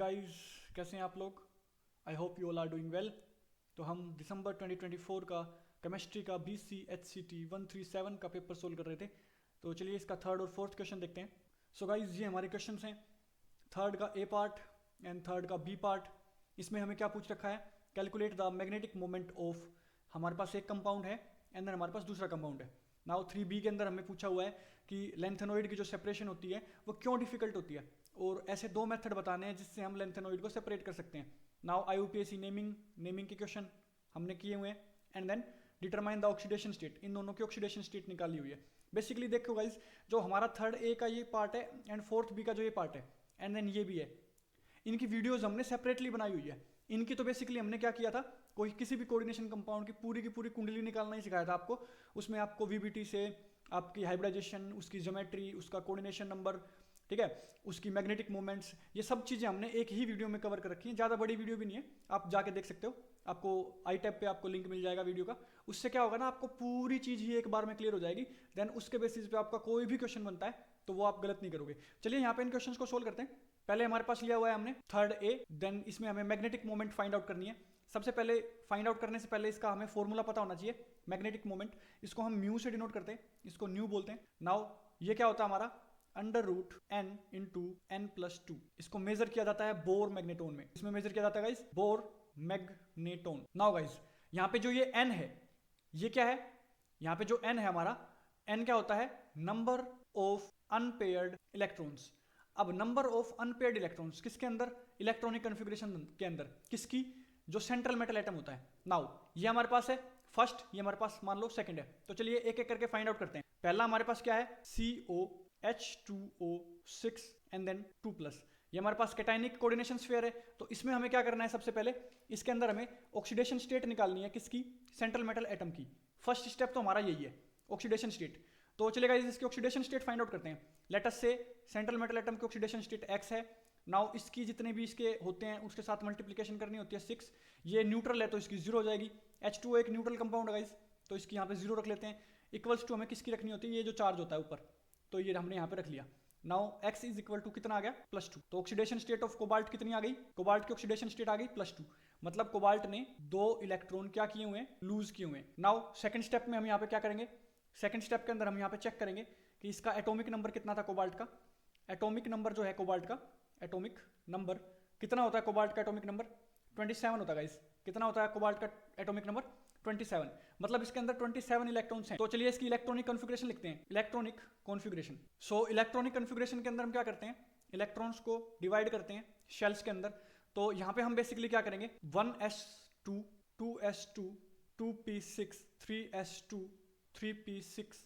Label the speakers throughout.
Speaker 1: Guys, कैसे हैं आप लोग? I hope you all are doing well. तो हम दिसंबर 2024 का केमिस्ट्री का BCHCT 137 का पेपर सोल्व कर रहे थे। तो चलिए इसका थर्ड और फोर्थ क्वेश्चन देखते हैं। सो गाइस, ये हमारे क्वेश्चन हैं। थर्ड का ए पार्ट एंड थर्ड का बी पार्ट। इसमें हमें क्या पूछ रखा है? Calculate the magnetic moment of, हमारे पास एक कंपाउंड है एंड देन हमारे पास दूसरा कंपाउंड है। नाउ 3B के अंदर हमें पूछा हुआ है कि लेंथेनॉइड की जो सेपरेशन होती है वो क्यों डिफिकल्ट होती है, और ऐसे दो मेथड बताने हैं जिससे हम लेंथेनॉइड को सेपरेट कर सकते हैं। नाउ IUPAC नेमिंग के क्वेश्चन हमने किए हुए हैं and then determine the oxidation state, इन दोनों की ऑक्सीडेशन स्टेट निकाली हुई है। बेसिकली देखो गाइज, जो हमारा थर्ड ए का ये पार्ट है एंड फोर्थ बी का जो ये पार्ट है एंड देन ये भी है, इनकी वीडियोज हमने सेपरेटली बनाई हुई है। इनकी तो बेसिकली हमने क्या किया था, कोई किसी भी कोऑर्डिनेशन कंपाउंड की पूरी कुंडली निकालना ही सिखाया था आपको। उसमें आपको VBT से आपकी हाइब्रिडाइजेशन, उसकी ज्योमेट्री, उसका कोऑर्डिनेशन नंबर, ठीक है, उसकी मैग्नेटिक मोमेंट्स, ये सब चीज़ें हमने एक ही वीडियो में कवर कर रखी हैं। ज़्यादा बड़ी वीडियो भी नहीं है, आप जाके देख सकते हो। आपको आई टैब पे आपको लिंक मिल जाएगा वीडियो का। उससे क्या होगा ना, आपको पूरी चीज़ ही एक बार में क्लियर हो जाएगी। देन उसके बेसिस पे आपका कोई भी क्वेश्चन बनता है तो वो आप गलत नहीं करोगे। चलिए यहाँ पे इन क्वेश्चंस को सोल्व करते हैं। पहले हमारे पास लिया हुआ है हमने थर्ड ए, देन इसमें हमें मैग्नेटिक मोमेंट फाइंड आउट करनी है। सबसे पहले फाइंड आउट करने से पहले इसका हमें फॉर्मूला पता होना चाहिए। मैग्नेटिक मोमेंट, इसको हम म्यू से डिनोट करते हैं, इसको न्यू बोलते हैं। नाउ ये क्या होता है हमारा, √n इंटू n+2। इसको मेजर किया जाता है बोर मैग्नेटोन में। इसमें मेजर किया जाता है guys bore magneton. Now guys, यहाँ पे जो ये n है, ये क्या है? यहाँ पे जो n है हमारा, n क्या होता है? Number of unpaired electrons. अब नंबर ऑफ अनपेयर्ड इलेक्ट्रॉन्स किसके अंदर? इलेक्ट्रॉनिक कन्फिग्रेशन के अंदर। किसकी? जो सेंट्रल मेटल एटम होता है। नाउ ये हमारे पास है फर्स्ट, ये हमारे पास मान लो सेकंड है। तो चलिए एक एक करके फाइंड आउट करते हैं। पहला हमारे पास क्या है? COH2O6 and then 2+। ये हमारे पास कैटायनिक कोऑर्डिनेशन स्फीयर है। तो इसमें हमें क्या करना है? सबसे पहले इसके अंदर हमें ऑक्सीडेशन स्टेट निकालनी है। किसकी? सेंट्रल मेटल एटम की। फर्स्ट स्टेप तो हमारा यही है, ऑक्सीडेशन स्टेट। तो चलेगा, इसकी ऑक्सीडेशन स्टेट फाइंड आउट करते हैं। लेट अस से सेंट्रल मेटल एटम की ऑक्सीडेशन स्टेट X है। नाउ इसकी जितने भी इसके होते हैं उसके साथ मल्टीप्लिकेशन करनी होती है 6। ये न्यूट्रल है तो इसकी 0 हो जाएगी। H2O एक न्यूट्रल कंपाउंड है गाइस, तो इसकी यहाँ पे 0 रख लेते हैं। इक्वल्स टू हमें किसकी रखनी होती है? ये जो चार्ज होता है ऊपर, तो ये हमने यहाँ पे रख लिया। Now X is equal to कितना आ गया? +2। तो ऑक्सीडेशन स्टेट ऑफ कोबाल्ट कितनी आ गई? कोबाल्ट की ऑक्सीडेशन स्टेट आ गई +2। मतलब कोबाल्ट ने 2 इलेक्ट्रॉन क्या किए हुए हैं? लूज किए हुए हैं। नाउ सेकंड स्टेप में हम यहाँ पे क्या करेंगे? सेकंड स्टेप के अंदर हम यहाँ पे चेक करेंगे कि इसका एटॉमिक नंबर कितना था कोबाल्ट का। एटॉमिक नंबर जो है कोबाल्ट का, एटॉमिक नंबर कितना होता है कोबाल्ट का? एटॉमिक नंबर 27 होता है गाइस। कितना होता है कोबाल्ट का एटॉमिक नंबर? 27। मतलब इसके अंदर 27 इलेक्ट्रॉन्स हैं। तो चलिए इसकी इलेक्ट्रॉनिक कॉन्फ़िगरेशन लिखते हैं। Electronic configuration. So electronic configuration के अंदर हम क्या करते हैं? इलेक्ट्रॉन्स को डिवाइड करते हैं शेल्स के अंदर। तो यहाँ पे हम बेसिकली क्या करेंगे? 1s2 2s2 2p6 3s2 3p6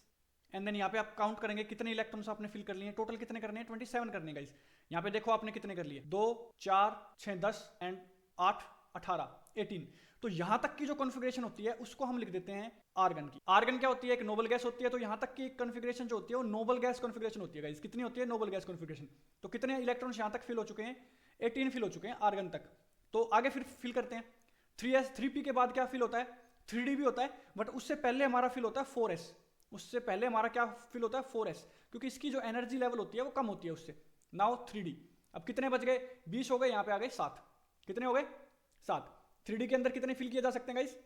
Speaker 1: and then यहाँ पे आप काउंट करेंगे कितने इलेक्ट्रॉन्स आपने फिल कर लिए। टोटल कितने करने हैं? 27 करने हैं गाइस। यहाँ पे देखो आपने कितने कर लिए, 2 4 6 10 एंड 8 18 18। तो यहाँ तक की जो कॉन्फ़िगरेशन होती है उसको हम लिख देते हैं आर्गन की। आर्गन क्या होती है? एक नोबल गैस होती है। तो यहाँ तक की कॉन्फ़िगरेशन जो होती है वो नोबल गैस कॉन्फ़िगरेशन होती है गाइस। कितनी होती है? Noble gas configuration. तो कितने इलेक्ट्रॉन्स यहाँ तक फिल हो चुके हैं? 18 फिल हो चुके हैं आर्गन तक। तो आगे फिर फिल करते हैं। 3p के बाद क्या फिल होता है? 3d भी होता है, बट उससे पहले हमारा फिल होता है 4s। उससे पहले हमारा क्या फिल होता है? 4s, क्योंकि इसकी जो एनर्जी लेवल होती है वो कम होती है उससे। Now 3d। अब कितने बच गए? 20 हो गए, यहाँ पे आ गए 7। कितने हो गए? 7। 3d के अंदर कितने फिल किए जा सकते हैं गाइस?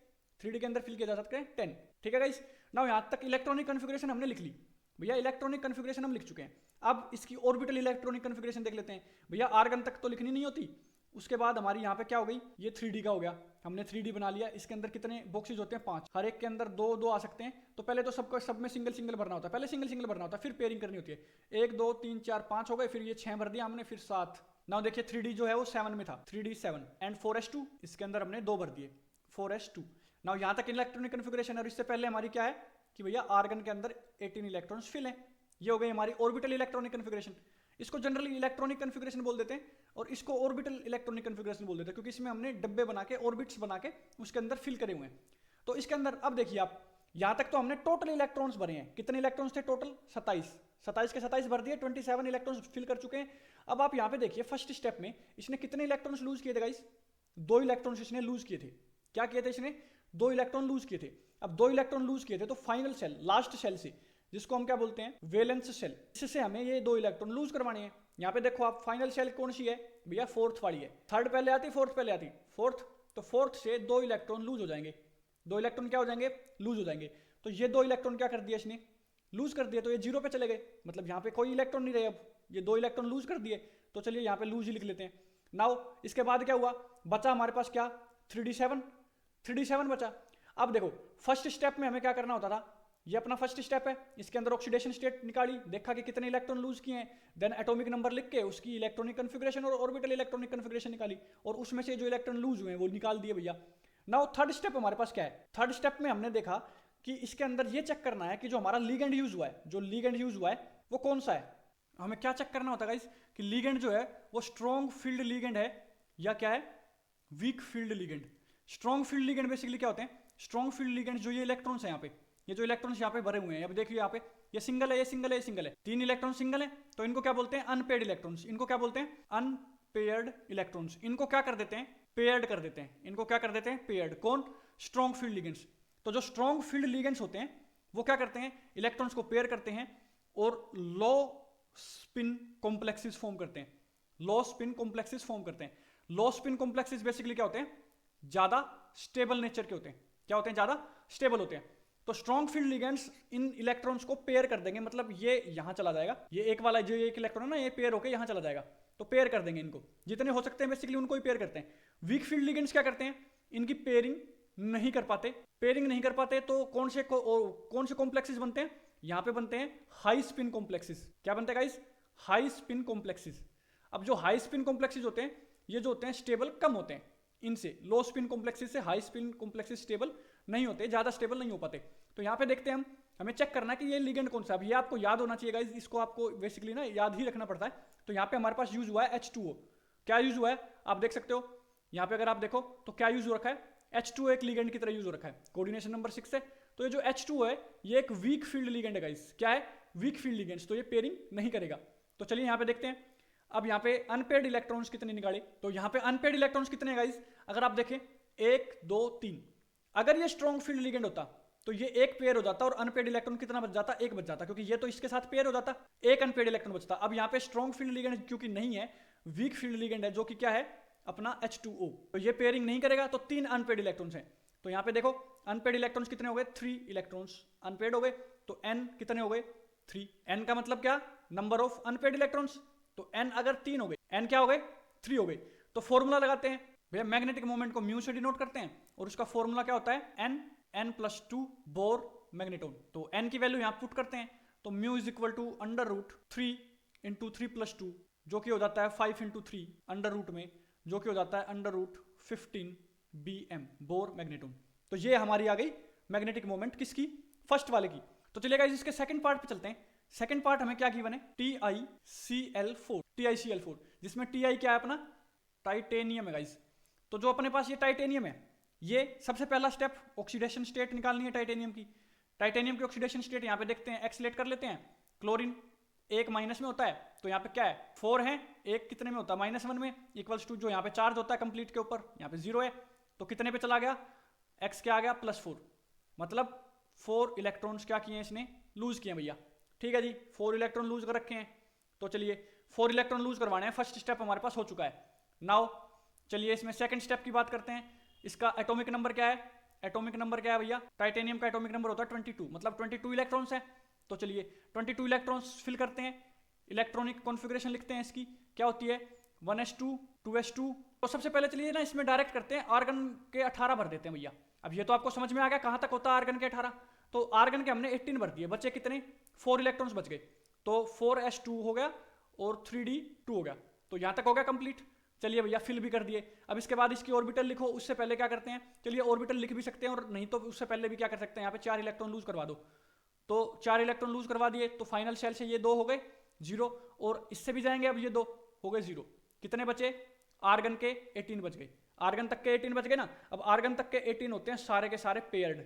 Speaker 1: 3d के अंदर फिल किए जा सकते हैं 10। ठीक है गाइस। नाउ यहाँ तक इलेक्ट्रॉनिक कॉन्फ़िगरेशन हमने लिख ली भैया। इलेक्ट्रॉनिक कॉन्फ़िगरेशन हम लिख चुके हैं। अब इसकी ऑर्बिटल इलेक्ट्रॉनिक कॉन्फ़िगरेशन देख लेते हैं भैया। आर्गन तक तो लिखनी नहीं होती। उसके बाद हमारी यहाँ पे क्या हो गई? ये 3d का हो गया। हमने 3d बना लिया। इसके अंदर कितने बॉक्सेज होते हैं? 5। हर एक के अंदर 2 2 आ सकते हैं। तो पहले तो सबको सब में सिंगल भरना होता है। पहले सिंगल भरना होता है, फिर पेयरिंग करनी होती है। 1 2 3 4 5 हो गए, फिर ये 6 भर दिया हमने, फिर 7। नाउ देखिए 3d जो है वो 7 में था, 3d 7 एंड 4s2 इसके अंदर हमने 2 भर दिए, 4s2। नाउ यहाँ तक इलेक्ट्रॉनिक कॉन्फ़िगरेशन है। और इससे पहले हमारी क्या है कि भैया आर्गन के अंदर 18 इलेक्ट्रॉन्स फिल हैं। ये हो गई हमारी ऑर्बिटल इलेक्ट्रॉनिक कॉन्फ़िगरेशन। इसको जनरली इलेक्ट्रॉनिक कॉन्फ़िगरेशन बोल देते हैं और इसको ऑर्बिटल इलेक्ट्रॉनिक कॉन्फ़िगरेशन बोल देते हैं, क्योंकि इसमें हमने डब्बे बना के, ऑर्बिट्स बना के उसके अंदर फिल करे हुए हैं। तो इसके अंदर अब देखिए आप, यहां तक तो हमने टोटल इलेक्ट्रॉन्स भरे हैं। कितने इलेक्ट्रॉन्स थे टोटल? 27 के 27 भर दिए, 27 इलेक्ट्रॉन्स फिल कर चुके हैं। अब आप यहां पे देखिए फर्स्ट स्टेप में इसने कितने इलेक्ट्रॉन्स लूज किए थे गाइस? 2 इलेक्ट्रॉन्स इसने लूज किए थे। क्या किए थे इसने? 2 इलेक्ट्रॉन लूज किए थे। अब 2 इलेक्ट्रॉन लूज किए थे तो फाइनल सेल, लास्ट सेल से, जिसको हम क्या बोलते हैं? वैलेंस सेल, इससे हमें ये 2 इलेक्ट्रॉन लूज करवाने हैं। यहाँ पे देखो आप, फाइनल सेल कौन सी है? भैया फोर्थ वाली है, थर्ड पहले आती फोर्थ पहले आती, फोर्थ, तो फोर्थ से 2 इलेक्ट्रॉन लूज हो जाएंगे, 2 इलेक्ट्रॉन क्या हो जाएंगे, लूज हो जाएंगे। तो ये 2 इलेक्ट्रॉन क्या कर दिया इसने, लूज कर दिया, तो ये 0 पे चले गए, मतलब यहाँ पे कोई इलेक्ट्रॉन नहीं रहे, अब ये 2 इलेक्ट्रॉन लूज कर दिए, तो चलिए यहाँ पे लूज ही लिख लेते हैं। नाउ इसके बाद क्या हुआ, बचा हमारे पास क्या, 3d7, 3d7 बचा। अब देखो फर्स्ट स्टेप में हमें क्या करना होता था, ये अपना फर्स्ट स्टेप है, इसके अंदर ऑक्सीडेशन स्टेट निकाली, देखा कि कितने इलेक्ट्रॉन लूज किए हैं, देन एटॉमिक नंबर लिख के उसकी इलेक्ट्रॉनिक कन्फिग्रेशन और ऑर्बिटल इलेक्ट्रॉनिक कन्फिग्रेशन निकाली, और उसमें से जो इलेक्ट्रॉन लूज हुए हैं वो निकाल दिए भैया। नाउ थर्ड स्टेप हमारे पास क्या है, थर्ड स्टेप में हमने देखा कि इसके अंदर ये चेक करना है कि जो हमारा लीगेंड यूज हुआ है, जो लीगेंड यूज हुआ है वो कौन सा है। हमें क्या चेक करना होता है गाइस कि लीगेंड जो है वो स्ट्रॉन्ग फील्ड लीगेंड है या क्या है, weak field ligand. Strong field ligand basically क्या होते हैं, स्ट्रॉन्ग फील्ड लीगेंड जो ये इलेक्ट्रॉन्स है यहाँ पे, ये जो इलेक्ट्रॉन्स यहाँ पे भरे हुए हैं, अब देखिए यहाँ पे ये सिंगल है, ये सिंगल है, ये सिंगल है, 3 इलेक्ट्रॉन सिंगल है, तो इनको क्या बोलते हैं, अनपेयर्ड इलेक्ट्रॉन्स। इनको क्या बोलते हैं, अनपेयर्ड इलेक्ट्रॉन्स। इनको क्या कर देते हैं, पेयर्ड कर देते हैं, इनको क्या कर देते हैं, पेयर्ड। कौन, स्ट्रॉन्ग फील्ड लिगेंड्स। तो जो स्ट्रॉन्ग फील्ड लिगेंड्स होते हैं वो क्या करते हैं, इलेक्ट्रॉन्स को पेयर करते हैं और लो स्पिन कॉम्प्लेक्सेस फॉर्म करते हैं, लो स्पिन कॉम्प्लेक्सेस फॉर्म करते हैं। लो स्पिन कॉम्प्लेक्सेस बेसिकली क्या होते हैं, ज्यादा स्टेबल नेचर के होते हैं। क्या होते हैं, ज्यादा स्टेबल होते हैं। तो स्ट्रॉन्ग फील्ड लिगेंड्स इन इलेक्ट्रॉन्स को पेयर कर देंगे, मतलब ये यहां चला जाएगा, ये एक वाला जो एक इलेक्ट्रॉन है ना, ये पेयर होकर यहां चला जाएगा, तो पेयर कर देंगे इनको, जितने हो सकते हैं बेसिकली उनको ही पेयर करते हैं। वीक फील्ड लिगेंड्स क्या करते हैं, इनकी पेयरिंग नहीं कर पाते, पेयरिंग नहीं कर पाते, तो कौन से कॉम्प्लेक्सेस बनते हैं, यहां पे बनते हैं हाई स्पिन कॉम्प्लेक्सेस। क्या बनते हैं गाइस, हाई स्पिन कॉम्प्लेक्सेस। अब जो हाई स्पिन कॉम्प्लेक्सेस होते हैं ये जो होते हैं स्टेबल कम होते हैं इनसे, लो स्पिन कॉम्प्लेक्सेस से हाई स्पिन कॉम्प्लेक्सेस स्टेबल नहीं होते, ज्यादा स्टेबल नहीं हो पाते। तो यहाँ पे देखते हैं हम, हमें चेक करना है कि ये लिगेंड कौन सा है। अब ये आपको याद होना चाहिए गाइस, इसको आपको बेसिकली ना याद ही रखना पड़ता है। तो यहाँ पे हमारे पास यूज हुआ है H2O। क्या यूज हुआ है आप देख सकते हो, यहाँ पे अगर आप देखो तो क्या यूज हो रखा है, H2O एक लिगेंड की तरह यूज हो रखा है, कोऑर्डिनेशन नंबर 6 है। तो ये जो H2O है ये एक वीक फील्ड लिगेंड है गाइस। क्या है, वीक फील्ड लिगेंड्स, तो ये पेयरिंग नहीं करेगा। तो चलिए यहाँ पे देखते हैं। अब यहाँ पे अनपेयर्ड इलेक्ट्रॉन्स कितने निकाले, तो यहाँ पे अनपेयर्ड इलेक्ट्रॉन्स कितने गाइस, अगर आप देखें 1 2 3, अगर ये स्ट्रॉन्ग फील्ड लिगेंड होता तो ये एक पेयर हो जाता और अनपेयर्ड इलेक्ट्रॉन कितना बच जाता, एक बच जाता, क्योंकि ये तो इसके साथ पेयर हो जाता, एक अनपेयर्ड इलेक्ट्रॉन बचता। अब यहाँ पे स्ट्रॉन्ग फील्ड लिगेंड क्योंकि नहीं है, वीक फील्ड लिगेंड है, जो कि क्या है अपना H2O, तो ये पेयरिंग नहीं करेगा, तो 3 अनपेयर्ड इलेक्ट्रॉन्स हैं। तो यहाँ पे देखो अनपेयर्ड इलेक्ट्रॉन्स कितने हो गए, 3 इलेक्ट्रॉन्स अनपेयर्ड हो गए, तो n कितने हो गए, 3। n का मतलब क्या, नंबर ऑफ अनपेयर्ड इलेक्ट्रॉन्स, तो n अगर 3 हो गए, n क्या हो गए, 3 हो गए। तो फॉर्मूला लगाते हैं भैया, मैग्नेटिक मोमेंट को म्यू से डिनोट करते हैं और उसका फॉर्मूला क्या होता है, n+2 बोर मैग्नेटोन। तो n की वैल्यू यहाँ पुट करते हैं, तो म्यू इज इक्वल टू √3 × 3+2, जो कि हो जाता है 5 × 3 अंडर रूट में, जो कि हो जाता है √15 Bm बोर मैग्नेटोन। तो ये हमारी आ गई मैग्नेटिक मोमेंट किसकी, फर्स्ट वाले की। तो चलिए गाइस इसके सेकंड पार्ट पे चलते हैं। सेकंड पार्ट हमें क्या गिवन है, TiCl4, TiCl4, जिसमें Ti क्या है अपना, टाइटेनियम है गाइस। तो जो अपने पास ये टाइटेनियम है, ये सबसे पहला स्टेप ऑक्सीडेशन स्टेट निकालनी है टाइटेनियम की। टाइटेनियम की ऑक्सीडेशन स्टेट यहाँ पे देखते हैं, एक्सलेट कर लेते हैं। क्लोरीन 1 माइनस में होता है, तो यहाँ पे क्या है 4 है, 1 कितने में होता है -1 में, इक्वल्स टू जो यहाँ पे चार्ज होता है कंप्लीट के ऊपर, यहाँ पे 0 है, तो कितने पे चला गया, x क्या आ गया +4, मतलब 4 इलेक्ट्रॉन्स क्या किए हैं इसने, लूज किए भैया। ठीक है जी, 4 इलेक्ट्रॉन लूज कर रखे हैं। तो चलिए 4 इलेक्ट्रॉन लूज करवाने हैं, फर्स्ट स्टेप हमारे पास हो चुका है। नाउ चलिए इसमें सेकंड स्टेप की बात करते हैं। इसका एटॉमिक नंबर क्या है, एटॉमिक नंबर क्या है भैया, टाइटेनियम का एटॉमिक नंबर होता है 22, मतलब 22 इलेक्ट्रॉन्स है। तो चलिए 22 इलेक्ट्रॉन्स फिल करते हैं, इलेक्ट्रॉनिक कॉन्फ़िगरेशन लिखते हैं इसकी, क्या होती है 1s2 2s2। तो सबसे पहले चलिए ना इसमें डायरेक्ट करते हैं, आर्गन के 18 भर देते हैं भैया। अब ये तो आपको समझ में आ गया कहाँ तक होता है आर्गन के 18। तो आर्गन के हमने 18 भर दिए, बचे कितने 4 इलेक्ट्रॉन्स बच गए, तो 4s2 हो गया और 3d2 हो गया। तो यहाँ तक हो गया कंप्लीट। चलिए भैया फिल भी कर दिए। अब इसके बाद इसकी ऑर्बिटल लिखो, उससे पहले क्या करते हैं, चलिए ऑर्बिटल लिख भी सकते हैं और नहीं तो उससे पहले भी क्या कर सकते हैं, यहाँ पे 4 इलेक्ट्रॉन लूज करवा दो। तो 4 इलेक्ट्रॉन लूज करवा दिए, तो फाइनल शेल से ये 2 हो गए 0, और इससे भी जाएंगे, अब ये 2 हो गए 0। कितने बचे, आर्गन के 18 बच गए, आर्गन तक के 18 बच गए ना। अब आर्गन तक के 18 होते हैं सारे के सारे पेयर्ड,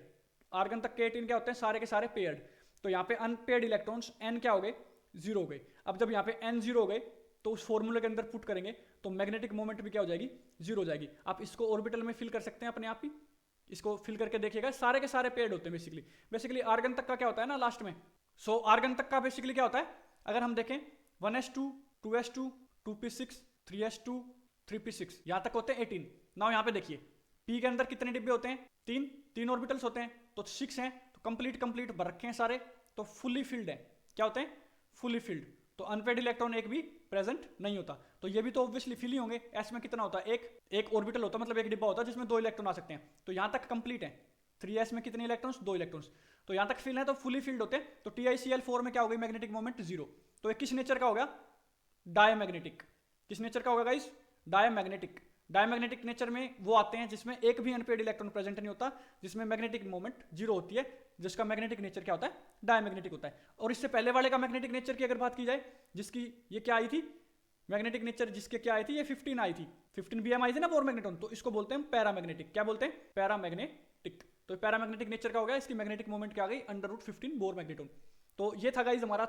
Speaker 1: आर्गन तक के 18 क्या होते हैं, सारे के सारे पेयर्ड। तो यहाँ पे अनपेयर्ड इलेक्ट्रॉन्स n क्या हो गए, 0 हो गए। अब जब यहाँ पे n 0 हो गए तो उस फॉर्मूले के अंदर पुट करेंगे तो मैग्नेटिक मोमेंट भी क्या हो जाएगी, 0 हो जाएगी। आप इसको ऑर्बिटल में फिल कर सकते हैं अपने आप ही, इसको फिल करके देखिएगा, सारे के सारे पेयर्ड होते हैं बेसिकली आर्गन तक का क्या होता है ना लास्ट में। सो आर्गन तक का बेसिकली क्या होता है, अगर हम देखें 1s2 2s2 2p6 3s2 3p6, यहाँ तक होते हैं 18। नाउ यहाँ पे देखिए p के अंदर कितने डिब्बे होते हैं, तीन ऑर्बिटल्स होते हैं, तो 6 हैं, तो कंप्लीट भर रखे हैं सारे, तो फुली फिल्ड है। क्या होते हैं, फुली फिल्ड। तो अनपेड इलेक्ट्रॉन एक भी प्रेजेंट नहीं होता, तो ये भी तो ऑब्वियसली फिल ही होंगे। एस में कितना होता है, एक ऑर्बिटल होता है, मतलब एक डिब्बा होता है जिसमें 2 इलेक्ट्रॉन आ सकते हैं, तो यहाँ तक कंप्लीट है। 3s में कितने इलेक्ट्रॉन्स, 2 इलेक्ट्रॉन्स, तो यहाँ तक फिल है, तो फुली फिल्ड होते हैं। तो TiCl4 में क्या हो गई, मैग्नेटिक मोमेंट 0। तो एक किस नेचर का हो गया, डायमैग्नेटिक। किस नेचर का होगा गाइस, डायमैग्नेटिक। डायमैग्नेटिक नेचर में वो आते हैं जिसमें एक भी अनपेड इलेक्ट्रॉन प्रेजेंट नहीं होता, जिसमें मैग्नेटिक मोमेंट 0 होती है, जिसका मैग्नेटिक नेचर क्या होता है, डायमैग्नेटिक होता है। और इससे पहले वाले का मैग्नेटिक नेचर की अगर बात की जाए, जिसकी ये क्या आई थी, मैग्नेटिक नेचर जिसके क्या आई थी, ये 15 आई थी, 15 BM आई थी ना, बोर मैग्नेटॉन, तो इसको बोलते हैं पैरामैग्नेटिक। क्या बोलते हैं, पैरामैग्नेटिक। तो पैरामैग्नेटिक नेचर का हो गया, इसकी मैग्नेटिक मोमेंट क्या आ गई, √15 बोर मैग्नेटॉन। तो ये था गाइज हमारा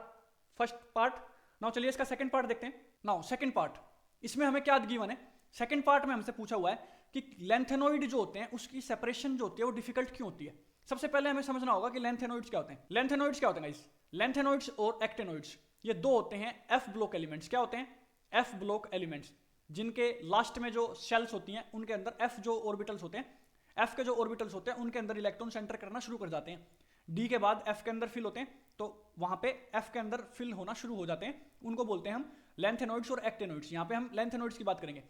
Speaker 1: फर्स्ट पार्ट। नाउ चलिए इसका सेकंड पार्ट देखते हैं। नाउ सेकंड पार्ट, इसमें हमें क्या गिवन है, सेकंड पार्ट में हमसे पूछा हुआ है कि लेंथेनॉइड जो होते हैं उसकी सेपरेशन जो होती है वो डिफिकल्ट क्यों होती है। सबसे पहले हमें समझना होगा कि लेंथेनॉइड्स क्या होते हैं। लेंथेनॉइड्स क्या होते हैं गाइस, लेंथेनॉइड्स और एक्टेनॉइड्स ये दो होते हैं एफ ब्लॉक एलिमेंट्स। क्या होते हैं, एफ ब्लॉक एलिमेंट्स, जिनके लास्ट में जो शेल्स होती हैं उनके अंदर एफ जो ऑर्बिटल्स होते हैं, एफ के जो ऑर्बिटल्स होते हैं उनके अंदर इलेक्ट्रॉन सेंटर करना शुरू कर जाते हैं। डी के बाद एफ के अंदर फिल होते हैं, तो वहां पे एफ के अंदर फिल होना शुरू हो जाते हैं, उनको बोलते हैं हम लेंथेनॉइड्स और एक्टेनॉइड्स। यहाँ पे हम लेंथेनॉइड्स की बात करेंगे।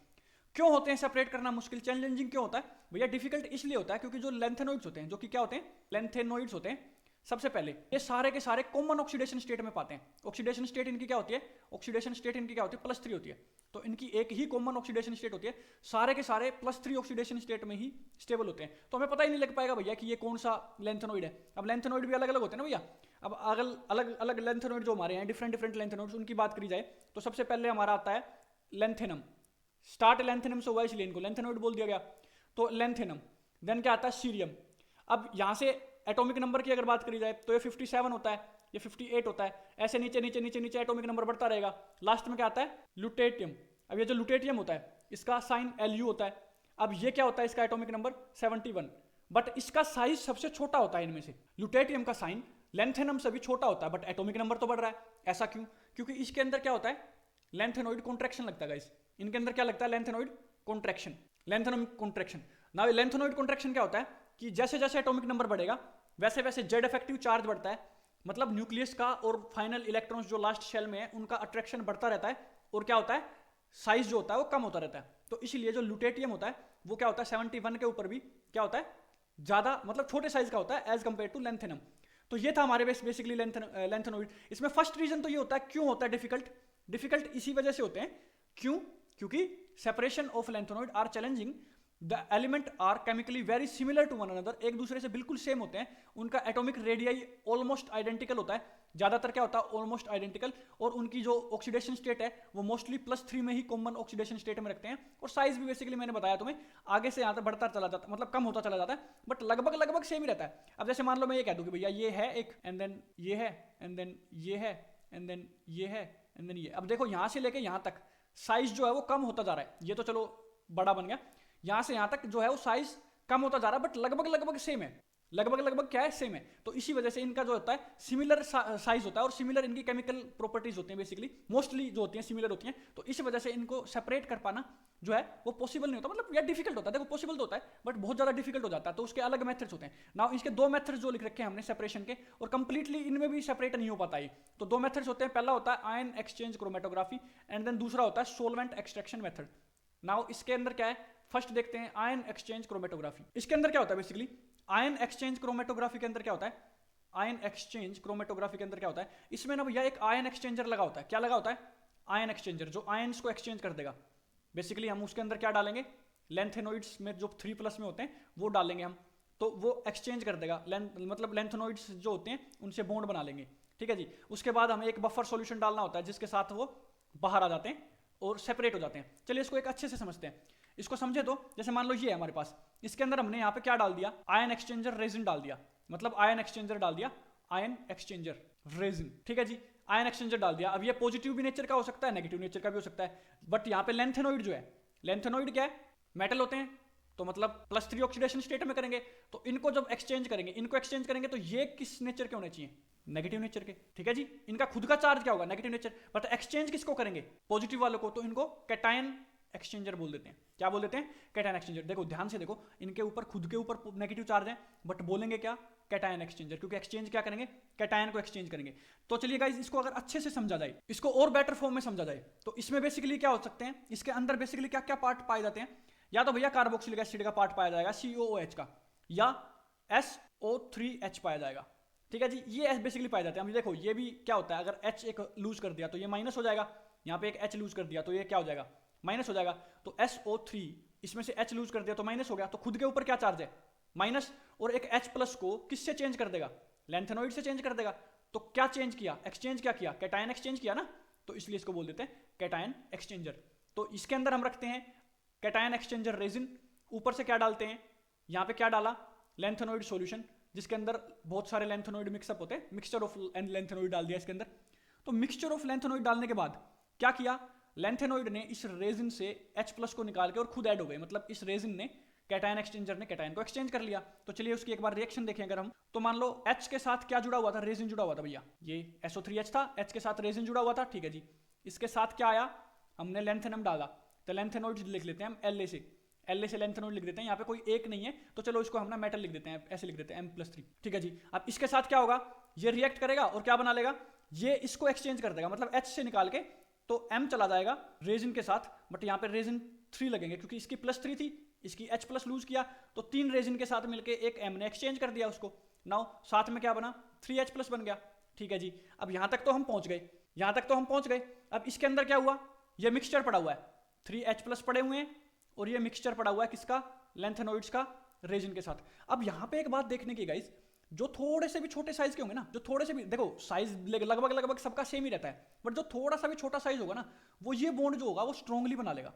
Speaker 1: क्यों होते हैं सेपरेट करना मुश्किल, चैलेंजिंग क्यों होता है भैया, डिफिकल्ट इसलिए होता है क्योंकि जो लेंथेनॉइड्स होते हैं, जो कि क्या होते हैं, लेंथेनॉइड्स होते हैं, सबसे पहले ये सारे के सारे कॉमन ऑक्सीडेशन स्टेट में पाते हैं। ऑक्सीडेशन स्टेट इनकी क्या होती है, ऑक्सीडेशन स्टेट इनकी क्या होती है, +3 होती है। तो इनकी एक ही कॉमन ऑक्सीडेशन स्टेट होती है, सारे के सारे +3 ऑक्सीडेशन स्टेट में ही स्टेबल होते हैं। तो हमें पता ही नहीं लग पाएगा भैया कि ये कौन सा लेंथेनॉइड है। अब लेंथेनॉइड भी अलग अलग होते हैं ना भैया, अब अलग अलग लेंथेनॉइड जो हमारे हैं, डिफरेंट लेंथेनॉइड्स, उनकी बात करी जाए तो सबसे पहले हमारा आता है लेंथेनम। स्टार्ट लेंथेनम से हुआ इसलिए इनको लेंथेनॉइड बोल दिया गया। तो लेंथेनम, देन क्या आता है, सीरियम। अब यहाँ से एटॉमिक नंबर की अगर बात करी जाए तो ये 57 होता है, ये 58 होता है, ऐसे नीचे नीचे नीचे नीचे एटॉमिक नंबर बढ़ता रहेगा। लास्ट में क्या आता है, ल्यूटेटियम। अब ये जो ल्यूटेटियम होता है इसका साइन Lu होता है। अब ये क्या होता है, इसका एटॉमिक नंबर 71, बट इसका साइज सबसे छोटा होता है इनमें से। ल्यूटेटियम का साइन लेंथेनम से भी छोटा होता है, बट एटॉमिक नंबर तो बढ़ रहा है। ऐसा क्यों, क्योंकि इसके अंदर क्या होता है, लेंथेनॉइड कॉन्ट्रैक्शन लगता है गाइस। इनके अंदर क्या लगता है, लेंथेनॉइड कॉन्ट्रैक्शन, लेंथेनम कॉन्ट्रैक्शन। ना लेंथेनॉइड कॉन्ट्रैक्शन क्या होता है कि जैसे जैसे एटॉमिक नंबर बढ़ेगा वैसे वैसे जेड इफेक्टिव चार्ज बढ़ता है, मतलब न्यूक्लियस का और फाइनल इलेक्ट्रॉन्स जो लास्ट शेल में है उनका अट्रैक्शन बढ़ता रहता है, और क्या होता है, साइज जो होता है वो कम होता रहता है। तो इसीलिए जो ल्यूटेटियम होता है वो क्या होता है, 71 के ऊपर भी क्या होता है, ज्यादा मतलब छोटे साइज का होता है एज कंपेयर टू लेंथेनम। तो ये था हमारे बेसिकली लेंथेनॉइड। इसमें फर्स्ट रीजन तो ये होता है क्यों होता है डिफिकल्ट इसी वजह से होते हैं। क्यों, क्योंकि separation of lanthanoid are challenging, the element are chemically very similar to one another, एक दूसरे से बिल्कुल सेम होते हैं, उनका एटॉमिक रेडियाई ऑलमोस्ट आइडेंटिकल होता है, ज्यादातर क्या होता है, ऑलमोस्ट आइडेंटिकल, और उनकी जो ऑक्सीडेशन स्टेट है वो मोस्टली +3 में ही कॉमन ऑक्सीडेशन स्टेट में रखते हैं, और साइज भी बेसिकली मैंने बताया तुम्हें आगे से यहाँ तक बढ़ता चला जाता, मतलब कम होता चला जाता है, बट लगभग सेम ही रहता है। अब जैसे मान लो मैं ये कह दूं कि भैया ये है एक, एंड देन ये है, एंड देन ये है, एंड देन ये है, एंड देन ये। अब देखो यहाँ से लेके यहाँ तक साइज जो है वो कम होता जा रहा है, ये तो चलो बड़ा बन गया, यहां से यहां तक जो है वो साइज कम होता जा रहा है, बट लगभग सेम है, लगभग क्या है, सेम है। तो इसी वजह से इनका जो होता है सिमिलर साइज होता है, और सिमिलर इनकी केमिकल प्रॉपर्टीज होती हैं, बेसिकली मोस्टली जो होती हैं सिमिलर होती हैं। तो इस वजह से इनको सेपरेट कर पाना जो है वो पॉसिबल नहीं होता, मतलब यार डिफिकल्ट होता है। देखो पॉसिबल तो होता है बट बहुत ज्यादा डिफिकल्ट हो जाता है, तो उसके अलग मेथड्स होते हैं। नाउ इसके 2 मेथड्स जो लिख रखे हैं हमने सेपरेशन के, और कंप्लीटली इनमें भी सेपरेट नहीं हो पाता है। तो 2 मेथड्स होते हैं, पहला होता है ion exchange chromatography, and then दूसरा होता है सोलवेंट एक्सट्रैक्शन मेथड। नाउ इसके अंदर क्या है, फर्स्ट देखते हैं आयन एक्सचेंज क्रोमेटोग्राफी। इसके अंदर क्या होता है, बेसिकली आयन एक्सचेंज क्रोमेटोग्राफी के अंदर क्या होता है, आयन एक्सचेंज क्रोमेटोग्राफी के अंदर क्या होता है, इसमें ना भैया एक आयन एक्सचेंजर लगा होता है। क्या लगा होता है, आयन एक्सचेंजर, जो आयन्स को एक्सचेंज कर देगा। बेसिकली हम उसके अंदर क्या डालेंगे, लेंथेनॉइड्स में जो 3+ में होते हैं वो डालेंगे हम, तो वो एक्सचेंज कर देगा, मतलब लेंथेनॉइड्स जो होते हैं उनसे बॉन्ड बना लेंगे, ठीक है जी। उसके बाद हमें एक बफर सॉल्यूशन डालना होता है जिसके साथ वो बाहर आ जाते हैं और सेपरेट हो जाते हैं। चलिए इसको एक अच्छे से समझते हैं। इसको समझे तो जैसे मान लो ये है हमारे पास, इसके अंदर हमने यहाँ पे क्या डाल दिया, आयन एक्सचेंजर रेजिन डाल दिया, मतलब आयन एक्सचेंजर डाल दिया, आयन एक्सचेंजर रेजिन, ठीक है जी, आयन एक्सचेंजर डाल दिया। अब ये पॉजिटिव भी नेचर का हो सकता है, नेगेटिव नेचर का भी हो सकता है, बट यहाँ पे लेंथेनॉइड जो है, लेंथेनॉइड क्या है, मेटल होते हैं, तो मतलब +3 ऑक्सीडेशन स्टेट में करेंगे। तो इनको जब एक्सचेंज करेंगे, तो ये किस नेचर के होने चाहिए, नेगेटिव नेचर के, ठीक है जी। इनका खुद का चार्ज क्या होगा, नेगेटिव नेचर, बट एक्सचेंज किसको करेंगे, पॉजिटिव वालों को, तो इनको कैटायन एक्सचेंजर बोल देते हैं। क्या बोल देते हैं? Cation exchanger. देखो ध्यान से देखो, इनके ऊपर खुद के ऊपर नेगेटिव चार्ज है, बट बोलेंगे क्या? कैटायन एक्सचेंजर, क्योंकि एक्सचेंज क्या करेंगे? कैटायन को एक्सचेंज करेंगे। तो चलिए गाइस, इसको अगर अच्छे से समझा जाए, इसको और बेटर फॉर्म में समझा जाए, तो इसमें बेसिकली क्या हो सकते हैं, इसके अंदर बेसिकली क्या क्या पार्ट पाए जाते हैं? या तो भैया कार्बोक्सिलिक एसिड का पार्ट पाया जाएगा COOH का, या SO3H पाया जाएगा। ठीक है जी, ये बेसिकली पाए जाते हैं। अब देखो ये भी क्या होता है, अगर H एक लूज कर दिया तो ये माइनस हो जाएगा, यहाँ पे एक H लूज कर दिया तो ये क्या हो जाएगा? माइनस हो जाएगा। तो SO3 इसमें से H लूज कर दिया तो माइनस हो गया, तो खुद के ऊपर क्या चार्ज है? माइनस। और एक H प्लस को किससे चेंज कर देगा? लैंथेनोइड से चेंज कर देगा। तो क्या चेंज किया? एक्सचेंज क्या किया? कैटायन एक्सचेंज किया ना, तो इसलिए इसको बोल देते हैं कैटायन एक्सचेंजर। तो इसके अंदर हम रखते हैं कैटायन एक्सचेंजर रेजिन। ऊपर से क्या डालते हैं? यहाँ पे क्या डाला? लैंथेनोइड सॉल्यूशन, जिसके अंदर बहुत सारे लैंथेनोइड मिक्सअप होते हैं, मिक्सचर ऑफ लैंथेनोइड डाल दिया इसके अंदर। तो मिक्सचर ऑफ लैंथेनोइड डालने के बाद क्या किया? लैंथेनोइड ने इस रेजिन से H प्लस को निकाल के और खुद ऐड हो गए, मतलब इस रेजिन ने, कैटायन एक्सचेंजर ने कैटायन को एक्सचेंज कर लिया। तो चलिए उसकी एक बार रिएक्शन देखें अगर हम, तो मान लो H के साथ क्या जुड़ा हुआ था? रेजिन जुड़ा हुआ था भैया, ये SO3H था, H के साथ रेजिन जुड़ा हुआ था। ठीक है जी, इसके साथ क्या आया? हमने लैंथेनम डाला, तो लैंथेनोइड लिख लेते हैं हम La से, La से लैंथेनोइड लिख देते हैं। यहाँ पे कोई एक नहीं है, तो चलो इसको हम ना मेटल लिख देते हैं, ऐसे लिख देते हैं M+3। ठीक है जी, अब इसके साथ क्या होगा? ये रिएक्ट करेगा और क्या बना लेगा? ये इसको एक्सचेंज कर देगा, मतलब H से निकाल के तो M चला जाएगा रेजिन के साथ, बट यहाँ पे रेजिन 3 लगेंगे क्योंकि इसकी +3 थी, इसकी H प्लस लूज किया, तो 3 रेजिन के साथ मिलके एक M ने एक्सचेंज कर दिया उसको। नाउ साथ में क्या बना? 3H प्लस बन गया। ठीक है जी, अब यहाँ तक तो हम पहुंच गए, यहाँ तक तो हम पहुंच गए। अब इसके अंदर क्या हुआ? ये मिक्सचर पड़ा हुआ है, 3H प्लस पड़े हुए हैं, और ये मिक्सचर पड़ा हुआ है किसका? लैंथेनोइड्स का रेजिन के साथ। अब यहाँ पे एक बात देखने की गाइस, जो थोड़े से भी छोटे साइज के होंगे ना, जो थोड़े से भी, देखो साइज लगभग लगभग सबका सेम ही रहता है, बट जो थोड़ा सा भी छोटा साइज होगा ना, वो ये बॉन्ड जो होगा वो स्ट्रांगली बना लेगा।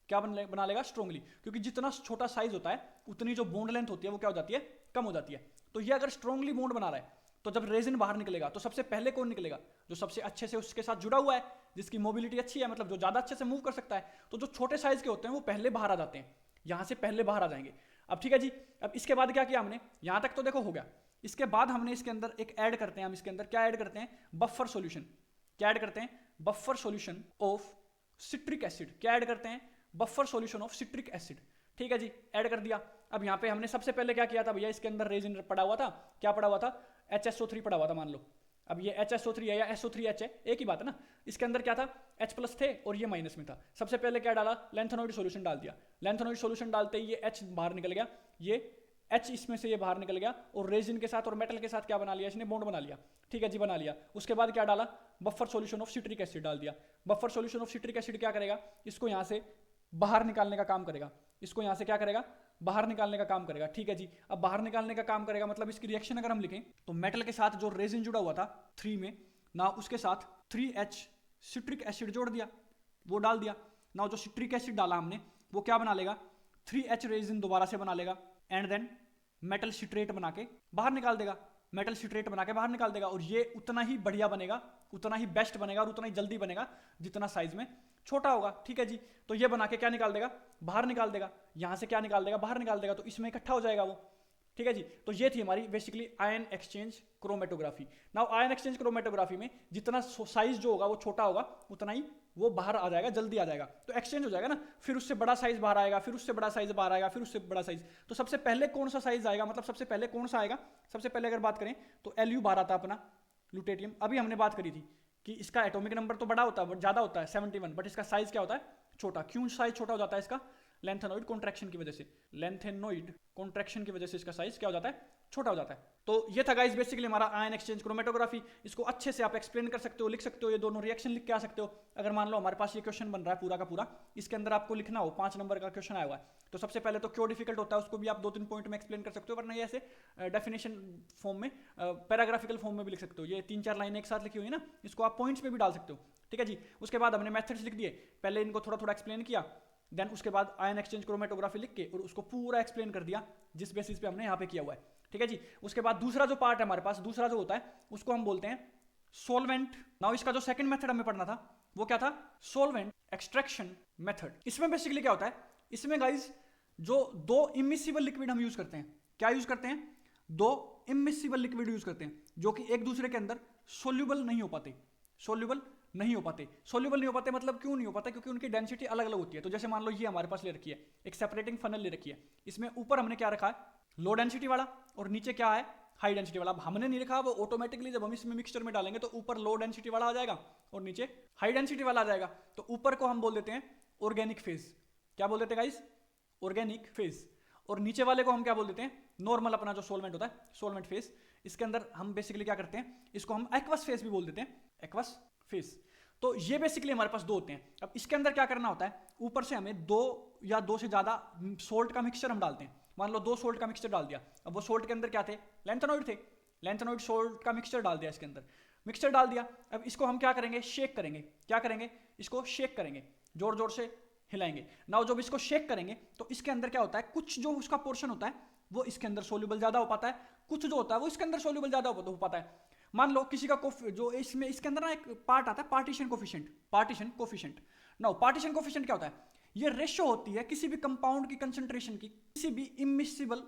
Speaker 1: क्या बना लेगा? स्ट्रांगली, क्योंकि जितना छोटा साइज होता है उतनी जो बॉन्ड लेंथ होती है वो क्या हो जाती है? कम हो जाती है। तो ये अगर स्ट्रांगली बॉन्ड बना रहा है, तो जब रेजिन बाहर निकलेगा तो सबसे पहले कौन निकलेगा? जो सबसे अच्छे से उसके साथ जुड़ा हुआ है, जिसकी मोबिलिटी अच्छी है, मतलब जो ज्यादा अच्छे से मूव कर सकता है। तो जो छोटे साइज के होते हैं वो पहले बाहर आ जाते हैं, यहां से पहले बाहर आ जाएंगे। अब ठीक है जी, अब इसके बाद क्या किया हमने? यहां तक तो देखो हो गया। इसके बाद हमने इसके अंदर एक ऐड करते हैं, हम इसके अंदर क्या ऐड करते हैं? Buffer solution. क्या ऐड करते हैं? Buffer solution of citric acid. क्या ऐड करते हैं? Buffer solution of citric acid. ठीक है जी, ऐड कर दिया। अब यहाँ पे हमने सबसे पहले क्या किया था भैया? इसके अंदर रेजिन पड़ा हुआ था, क्या पड़ा हुआ था? HSO3 पड़ा हुआ था, मान लो। अब ये HSO3 है या SO3H है, एक ही बात है ना। इसके अंदर क्या था? H प्लस थे और ये माइनस में था। सबसे पहले क्या डाला? लैंथेनोइड सॉल्यूशन डाल दिया। लैंथेनोइड सॉल्यूशन डालते ही ये H बाहर निकल गया, ये H इसमें से ये बाहर निकल गया, और रेजिन के साथ और मेटल के साथ क्या बना लिया? इसने बॉन्ड बना लिया। ठीक है जी, बना लिया। उसके बाद क्या डाला? Buffer solution of citric acid डाल दिया। Buffer solution of citric acid क्या करेगा? इसको यहाँ से बाहर निकालने का काम करेगा। इसको यहाँ से क्या करेगा? बाहर निकालने का काम करेगा। ठीक है जी, अब बाहर निकालने का काम करेगा मतलब इसकी रिएक्शन अगर हम लिखें तो मेटल के साथ जो रेजिन जुड़ा हुआ था 3 में ना, उसके साथ 3H सिट्रिक एसिड जोड़ दिया, वो डाल दिया ना। जो सिट्रिक एसिड डाला हमने वो क्या बना लेगा? 3H रेजिन दोबारा से बना लेगा, एंड देन मेटल सिट्रेट बना के बाहर निकाल देगा। मेटल सिट्रेट बना के बाहर निकाल देगा, और ये उतना ही बढ़िया बनेगा, उतना ही बेस्ट बनेगा और उतना ही जल्दी बनेगा जितना साइज में छोटा होगा। ठीक है जी, तो ये बना के क्या निकाल देगा? बाहर निकाल देगा। यहां से क्या निकाल देगा? बाहर निकाल देगा, तो इसमें इकट्ठा हो जाएगा वो। ठीक है जी, तो ये थी हमारी basically ion exchange chromatography. Now ion exchange chromatography में जितना साइज जो होगा वो छोटा होगा, उतना ही वो बाहर आ जाएगा, जल्दी आ जाएगा, तो एक्सचेंज हो जाएगा ना। फिर उससे बड़ा साइज बाहर आएगा, फिर उससे बड़ा साइज बाहर आएगा, फिर उससे बड़ा साइज। तो सबसे पहले कौन सा साइज आएगा, मतलब सबसे पहले कौन सा आएगा? सबसे पहले अगर बात करें तो Lu बाहर आता अपना, लुटेटियम। अभी हमने बात करी थी कि इसका एटॉमिक नंबर तो बड़ा होता है, ज्यादा होता है 71, बट इसका साइज क्या होता है? छोटा। क्यों साइज छोटा हो जाता है इसका? लैंथेनोइड कॉन्ट्रैक्शन की वजह से। लैंथेनोइड कॉन्ट्रैक्शन की वजह से इसका साइज क्या हो जाता है? छोटा हो जाता है। तो ये था गाइस बेसिकली हमारा आयन एक्सचेंज क्रोमेटोग्राफी। इसको अच्छे से आप एक्सप्लेन कर सकते हो, लिख सकते हो, ये दोनों रिएक्शन लिख के आ सकते हो। अगर मान लो हमारे पास ये क्वेश्चन बन रहा है पूरा का पूरा, इसके अंदर आपको लिखना हो, 5 नंबर का क्वेश्चन आया हुआ है, तो सबसे पहले तो क्यों डिफिकल्ट होता है उसको भी आप 2-3 पॉइंट में एक्सप्लेन कर सकते हो, वरना ये ऐसे डेफिनेशन फॉर्म में, पैराग्राफिकल फॉर्म में भी लिख सकते हो। ये 3-4 लाइनें एक साथ लिखी हुई है ना, इसको आप पॉइंट्स में भी डाल सकते हो। ठीक है जी, उसके बाद हमने मेथड्स लिख दिए, पहले इनको थोड़ा थोड़ा एक्सप्लेन किया, देन उसके बाद आयन एक्सचेंज क्रोमेटोग्राफी लिख के और उसको पूरा एक्सप्लेन कर दिया, जिस बेसिस पे हमने यहाँ पे किया हुआ है। ठीक है जी, उसके बाद दूसरा जो पार्ट है हमारे पास, दूसरा जो होता है उसको हम बोलते हैं सोलवेंट। नाउ इसका जो सेकंड मेथड हमें पढ़ना था वो क्या था? Solvent extraction method. इसमें बेसिकली क्या होता है? इसमें गाइज जो 2 इमिसिबल लिक्विड हम यूज करते हैं, क्या यूज करते हैं? 2 इमिसिबल लिक्विड यूज करते हैं जो कि एक दूसरे के अंदर सोल्यूबल नहीं हो पाते, सोल्यूबल नहीं हो पाते। सोल्यूबल नहीं हो पाते मतलब क्यों नहीं हो पाते? क्योंकि उनकी डेंसिटी अलग अलग होती है। तो जैसे मान लो ये हमारे पास ले रखी है, एक सेपरेटिंग फनल ले रखी है, इसमें ऊपर हमने क्या रखा है, लो डेंसिटी वाला, और नीचे क्या है, हाई डेंसिटी वाला। अब हमने नहीं रखा, वो ऑटोमेटिकली जब हम इसमें मिक्सचर में डालेंगे तो ऊपर लो डेंसिटी वाला आ जाएगा और नीचे हाई डेंसिटी वाला आ जाएगा। तो ऊपर को हम बोल देते हैं ऑर्गेनिक फेज। क्या बोल देते हैं गाइस? Organic phase. और नीचे वाले को हम क्या बोल देते हैं? नॉर्मल अपना जो सोलवेंट होता है, सोलवेंट फेज। इसके अंदर हम बेसिकली क्या करते हैं, इसको हम एक्वस फेज भी बोल देते हैं, एक्वस फेज। तो ये बेसिकली हमारे पास दो होते हैं। अब इसके अंदर क्या करना होता है, ऊपर से हमें दो या दो से ज्यादा सोल्ट का मिक्सचर हम डालते हैं। मान लो 2 सोल्ट का मिक्सचर डाल दिया। अब वो सोल्ट के अंदर क्या थे, लैंथेनॉइड थे, लैंथेनॉइड सोल्ट का मिक्सचर डाल दिया इसके अंदर, मिक्सचर डाल दिया। अब इसको हम क्या करेंगे, शेक करेंगे। क्या करेंगे? इसको शेक करेंगे, जोर जोर से हिलाएंगे। नाउ जब इसको शेक करेंगे तो इसके अंदर क्या होता है, कुछ जो उसका पोर्शन होता है वो इसके अंदर सोल्यूबल ज्यादा हो पाता है, कुछ जो होता है वो इसके अंदर सोल्यूबल ज्यादा हो पाता है। मान लो किसी का जो इसमें इसके अंदर ना एक पार्ट आता है partition coefficient, partition coefficient. Now partition coefficient क्या होता है, ये रेशियो होती है किसी भी कंपाउंड की कंसंट्रेशन की किसी भी इमिसिबल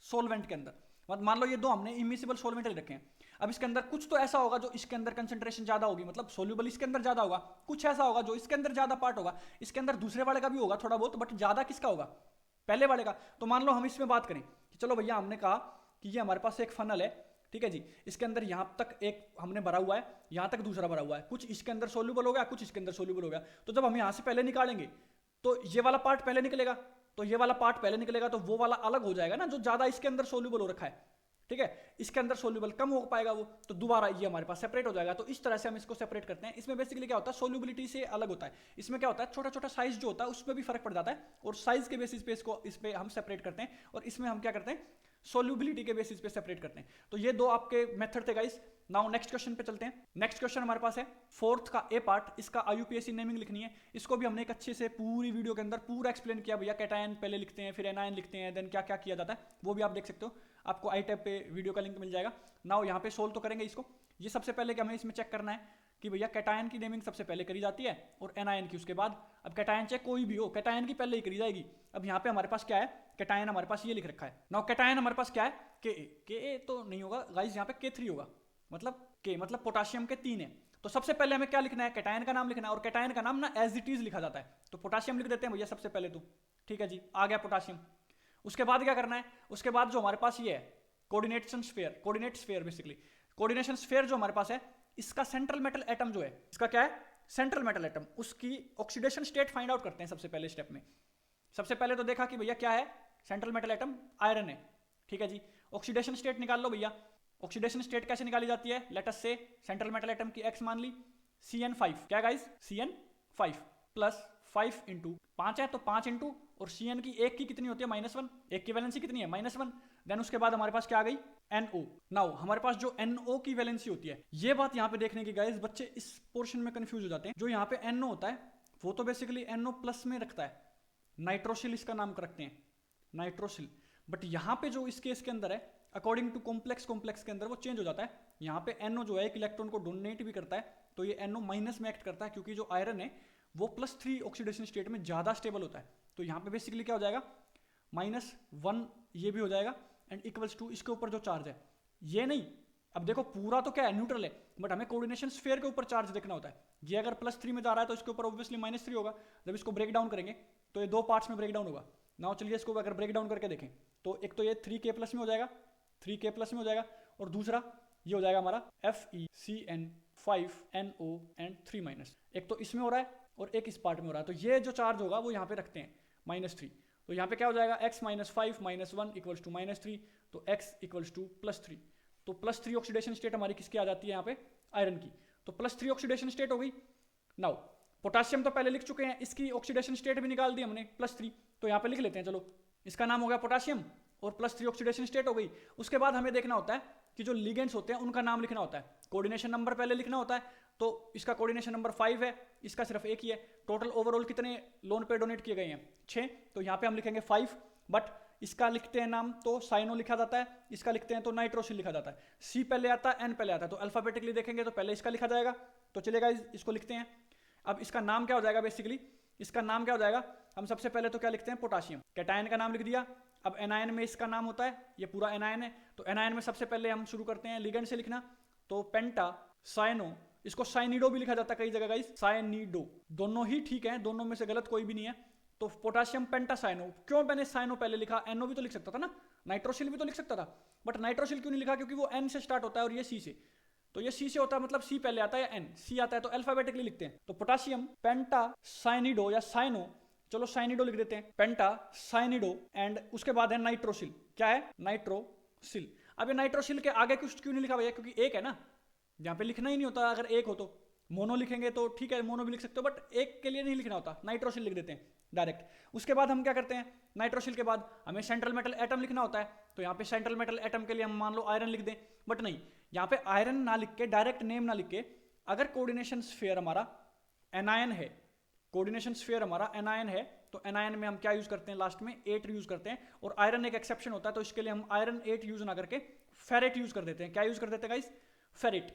Speaker 1: सॉल्वेंट के अंदर। मान लो ये दो हमने इमिसिबल सॉल्वेंट रखे हैं। अब इसके अंदर कुछ तो ऐसा होगा जो इसके अंदर कंसंट्रेशन ज्यादा होगी, मतलब सोल्यूबल इसके अंदर ज्यादा होगा, कुछ ऐसा होगा जो इसके अंदर ज्यादा पार्ट होगा, इसके अंदर दूसरे वाले का भी होगा थोड़ा बहुत, बट ज्यादा किसका होगा, पहले वाले का। तो मान लो हम इसमें बात करें कि चलो भैया हमने कहा कि ये हमारे पास एक फनल है, ठीक है जी, इसके अंदर यहां तक एक हमने भरा हुआ है, यहां तक दूसरा भरा हुआ है, कुछ इसके अंदर सोल्यूबल हो गया, कुछ इसके अंदर सोल्यूबल हो गया। तो जब हम यहां से पहले निकालेंगे तो ये वाला पार्ट पहले निकलेगा, तो ये वाला पार्ट पहले निकलेगा, तो वो वाला अलग हो जाएगा ना जो ज्यादा इसके अंदर सोल्यूबल हो रखा है, ठीक है। इसके अंदर सोल्यूबल कम हो पाएगा वो, तो दोबारा ये हमारे पास सेपरेट हो जाएगा। तो इस तरह से हम इसको सेपरेट करते हैं। इसमें बेसिकली क्या होता है, सोल्यूबिलिटी से अलग होता है। इसमें क्या होता है, छोटा छोटा साइज जो होता है उसमें भी फर्क पड़ जाता है, और साइज के बेसिस पे इसको इस पे हम सेपरेट करते हैं, और इसमें हम क्या करते हैं, सोल्यूबिलिटी के बेसिस पे सेपरेट करते हैं। तो ये दो आपके मेथड थे गाइस। नाउ नेक्स्ट क्वेश्चन पे चलते हैं। नेक्स्ट क्वेश्चन हमारे पास है फोर्थ का ए पार्ट, इसका आईयूपीएसी नेमिंग लिखनी है। इसको भी हमने एक अच्छे से पूरी वीडियो के अंदर पूरा एक्सप्लेन किया, भैया कैटायन पहले लिखते हैं, फिर एनायन लिखते हैं, देन क्या क्या किया जाता है, वो भी आप देख सकते हो, आपको आई टैब पे वीडियो का लिंक मिल जाएगा। नाउ यहाँ पे सोल्व तो करेंगे इसको। ये सबसे पहले कि हमें इसमें चेक करना है कि भैया कैटायन की नेमिंग सबसे पहले करी जाती है और एनायन की उसके बाद। अब कैटायन चाहे कोई भी हो, कैटायन की पहले ही करी जाएगी। अब यहाँ पे हमारे पास क्या है, कैटायन हमारे पास ये लिख रखा है। नाउ कैटायन हमारे पास क्या है, के तो नहीं होगा गाइस, यहाँ पे K3 होगा, मतलब के मतलब पोटाशियम के 3 है। तो सबसे पहले हमें क्या लिखना है, कैटायन का नाम लिखना है, और कैटायन का नाम ना एज इट इज लिखा जाता है। तो पोटाशियम लिख देते हैं भैया सबसे पहले तो, ठीक है जी, आ गया पोटाशियम। उसके बाद क्या करना है, उसके बाद जो हमारे पास ये है coordination sphere, coordinate sphere basically, coordination sphere जो हमारे पास है, इसका सेंट्रल मेटल एटम जो है, इसका क्या है, सेंट्रल मेटल एटम, उसकी ऑक्सीडेशन स्टेट फाइंड आउट करते हैं सबसे पहले स्टेप में। सबसे पहले तो देखा कि भैया क्या है, सेंट्रल मेटल एटम आयरन है, ठीक है जी। ऑक्सीडेशन स्टेट निकाल लो भैया। ऑक्सीडेशन स्टेट कैसे निकाली जाती है, लेट अस से सेंट्रल मेटल एटम की एक्स मान ली, CN5, क्या गाइस, CN5 प्लस 5 इंटू 5 है तो 5 इंटू, और CN की एक की कितनी होती है, -1, एक की वैलेंसी कितनी है, -1। देन उसके बाद हमारे पास क्या आ गई, NO। नाउ हमारे पास जो NO की वैलेंसी होती है, ये बात यहाँ पे देखने की गाइस, बच्चे इस पोर्शन में कंफ्यूज हो जाते हैं। जो यहाँ पे NO होता है वो तो बेसिकली NO प्लस में रखता है, नाइट्रोसिल इसका नाम रखते हैं, नाइट्रोसिल। बट यहाँ पे जो इस केस के अंदर है, अकॉर्डिंग टू कॉम्प्लेक्स के अंदर वो चेंज हो जाता है। यहाँ पे NO जो है एक इलेक्ट्रॉन को डोनेट भी करता है, तो ये NO माइनस में एक्ट करता है, क्योंकि जो आयरन है वो +3 ऑक्सीडेशन स्टेट में ज्यादा स्टेबल होता है। तो यहाँ पे बेसिकली क्या हो जाएगा, -1 ये भी हो जाएगा, एंड इक्वल्स टू इसके ऊपर जो चार्ज है ये नहीं। अब देखो पूरा तो क्या है, न्यूट्रल है, बट हमें कोऑर्डिनेशन स्फीयर के ऊपर चार्ज देखना होता है। ये अगर +3 में जा रहा है तो इसके ऊपर ऑब्वियसली -3 होगा। जब इसको ब्रेक डाउन करेंगे तो ये दो पार्ट्स में ब्रेक डाउन होगा। नाउ चलिए इसको अगर ब्रेक डाउन करके देखें तो एक तो ये 3K+ में हो जाएगा, 3K+ में हो जाएगा, और दूसरा ये हो जाएगा हमारा FeCN5NO एंड 3-। एक तो इसमें हो रहा है और एक इस पार्ट में हो रहा है, तो ये जो चार्ज होगा वो यहाँ पे रखते हैं -3। तो यहाँ पे क्या हो जाएगा, x - 5 - 1 इक्वल्स टू -3, तो x इक्वल्स टू +3। तो +3 ऑक्सीडेशन स्टेट हमारी किसकी आ जाती है यहाँ पे, आयरन की। तो +3 ऑक्सीडेशन स्टेट हो गई। नाउ पोटाशियम तो पहले लिख चुके हैं, इसकी ऑक्सीडेशन स्टेट भी निकाल दी हमने +3, तो यहाँ पे लिख लेते हैं, चलो इसका नाम हो गया पोटाशियम और +3 ऑक्सीडेशन स्टेट हो गई। उसके बाद हमें देखना होता है कि जो लिगेंड्स होते हैं उनका नाम लिखना होता है, कोऑर्डिनेशन नंबर पहले लिखना होता है। तो इसका कोऑर्डिनेशन नंबर 5 है, इसका सिर्फ एक ही है। टोटल ओवरऑल कितने लोन पे डोनेट किए गए हैं, 6, तो यहाँ पे हम लिखेंगे 5, बट इसका लिखते हैं नाम तो साइनो लिखा जाता है, इसका लिखते हैं तो नाइट्रोसिल लिखा जाता है। C पहले आता है, N पहले आता है, तो अल्फाबेटिकली देखेंगे तो पहले इसका लिखा जाएगा। तो चलेगा, इसको लिखते हैं। अब इसका नाम क्या हो जाएगा, बेसिकली इसका नाम क्या हो जाएगा, हम सबसे पहले तो क्या लिखते हैं, पोटाशियम। कैटायन का नाम लिख दिया। अब एनायन में इसका नाम होता है, ये पूरा एनायन है, तो एनायन में सबसे पहले हम शुरू करते हैं लिगेंड से लिखना, तो पेंटा साइनो इसको साइनिडो भी लिखा जाता है कई जगह गाइस, साइनिडो, दोनों ही ठीक है, दोनों में से गलत कोई भी नहीं है। तो पोटाशियम पेंटासाइनो, क्यों मैंने साइनो पहले लिखा, एनओ भी तो लिख सकता था ना, नाइट्रोसिल भी तो लिख सकता था, बट नाइट्रोसिल क्यों नहीं लिखा, क्योंकि वो एन से स्टार्ट होता है और ये सी से, तो ये सी से होता है, मतलब सी पहले आता है या एन, सी आता है तो अल्फाबेटिकली लिखते हैं। तो पोटाशियम पेंटासाइनिडो या साइनो, चलो साइनिडो लिख देते हैं, पेंटासाइनिडो, एंड उसके बाद है नाइट्रोसिल, क्या है, नाइट्रोसिल। अब ये नाइट्रोसिल के आगे कुछ क्यों नहीं लिखा भैया, क्योंकि एक है ना, यहाँ पे लिखना ही नहीं होता, अगर एक हो तो मोनो लिखेंगे तो ठीक है, मोनो भी लिख सकते हो, बट एक के लिए नहीं लिखना होता, नाइट्रोसिल लिख देते हैं डायरेक्ट। उसके बाद हम क्या करते हैं, नाइट्रोसिल के बाद हमें सेंट्रल मेटल एटम लिखना होता है, तो यहाँ पे सेंट्रल मेटल एटम के लिए हम मान लो आयरन लिख दें, बट नहीं, यहाँ पे आयरन ना लिख के, डायरेक्ट नेम ना लिख के, अगर कोऑर्डिनेशन स्फीयर हमारा एनायन है, कोऑर्डिनेशन स्फीयर हमारा एनायन है, तो एनायन में हम क्या यूज करते हैं, लास्ट में 8 यूज करते हैं, और आयरन एक एक्सेप्शन होता है, तो इसके लिए हम आयरन 8 यूज ना करके फेरेट यूज कर देते हैं। क्या यूज कर देते हैं guys, ferrate.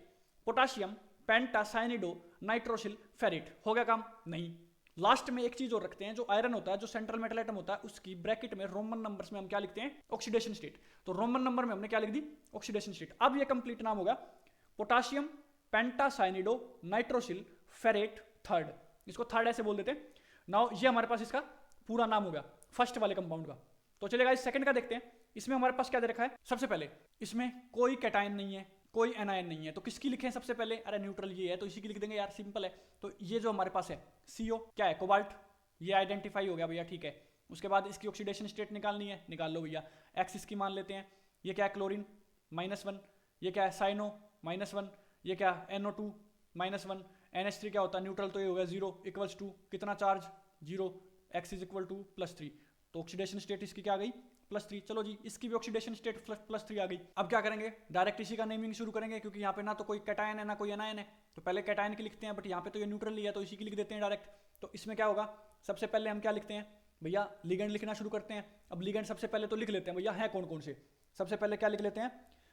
Speaker 1: Potassium pentacyanido nitrosyl ferrate, हो गया काम, नहीं। लास्ट में एक चीज और रखते हैं, जो आयरन होता है, जो सेंट्रल मेटल एटम होता है, उसकी ब्रैकेट में रोमन नंबर्स में हम क्या लिखते हैं, ऑक्सीडेशन स्टेट। तो रोमन नंबर में हमने क्या लिख दी, ऑक्सीडेशन स्टेट। अब ये कंप्लीट नाम होगा potassium pentacyanido nitrosyl ferret third, इसको थर्ड ऐसे बोल देते हैं। नाउ ये हमारे पास इसका पूरा नाम हो गया फर्स्ट वाले कंपाउंड का। तो चलेगा इस सेकंड का देखते हैं, इसमें हमारे पास क्या दे रखा है। सबसे पहले इसमें कोई कैटायन नहीं है, कोई एनायन नहीं है, तो किसकी लिखें सबसे पहले, अरे न्यूट्रल ये है तो इसी की लिख देंगे यार, सिंपल है। तो ये जो हमारे पास है CO, क्या है, कोबाल्ट, ये आइडेंटिफाई हो गया भैया, ठीक है। उसके बाद इसकी ऑक्सीडेशन स्टेट निकालनी है, निकाल लो भैया। एक्स इसकी मान लेते हैं, ये क्या है, क्लोरीन -1, ये क्या है, साइनो -1, ये क्या NO2 -1, NH3 क्या होता है, न्यूट्रल, तो ये हो गया 0 इक्वल्स टू कितना charge 0, x is equal to +3, तो ऑक्सीडेशन स्टेट इसकी क्या आ गई +3। चलो जी, इसकी भी ऑक्सीडेशन स्टेट +3 आ गई। अब क्या करेंगे, डायरेक्ट इसी का नेमिंग शुरू करेंगे, क्योंकि यहाँ पे ना तो कोई कैटायन है ना कोई एनायन है, तो पहले कैटायन की लिखते हैं, बट यहाँ पे तो ये न्यूट्रल लिया तो इसी की लिख देते हैं डायरेक्ट। तो इसमें क्या होगा, सबसे पहले हम क्या लिखते हैं भैया, लिगेंड लिखना शुरू करते हैं। अब लिगेंड सबसे पहले तो लिख लेते हैं भैया, है कौन कौन से, सबसे पहले क्या लिख लेते हैं,